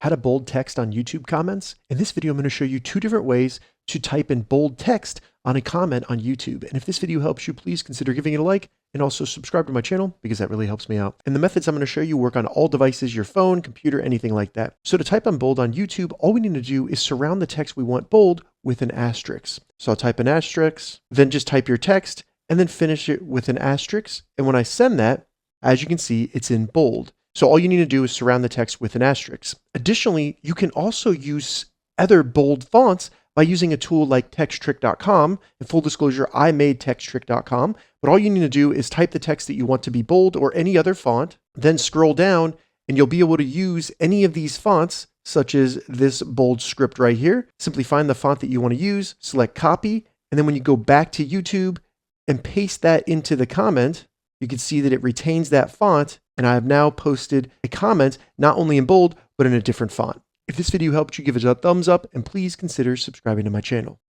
how to bold text on YouTube comments. In this video, I'm going to show you 2 different ways to type in bold text on a comment on YouTube. And if this video helps you, please consider giving it a like and also subscribe to my channel because that really helps me out. And the methods I'm going to show you work on all devices, your phone, computer, anything like that. So to type on bold on YouTube, all we need to do is surround the text we want bold with an asterisk. So I'll type an asterisk, then just type your text and then finish it with an asterisk. And when I send that, as you can see, it's in bold. So all you need to do is surround the text with an asterisk. Additionally, you can also use other bold fonts by using a tool like texttrick.com. In full disclosure, I made texttrick.com, but all you need to do is type the text that you want to be bold or any other font, then scroll down and you'll be able to use any of these fonts, such as this bold script right here. Simply find the font that you want to use, select copy, and then when you go back to YouTube and paste that into the comment, you can see that it retains that font, and I have now posted a comment not only in bold, but in a different font. If this video helped you, give it a thumbs up, and please consider subscribing to my channel.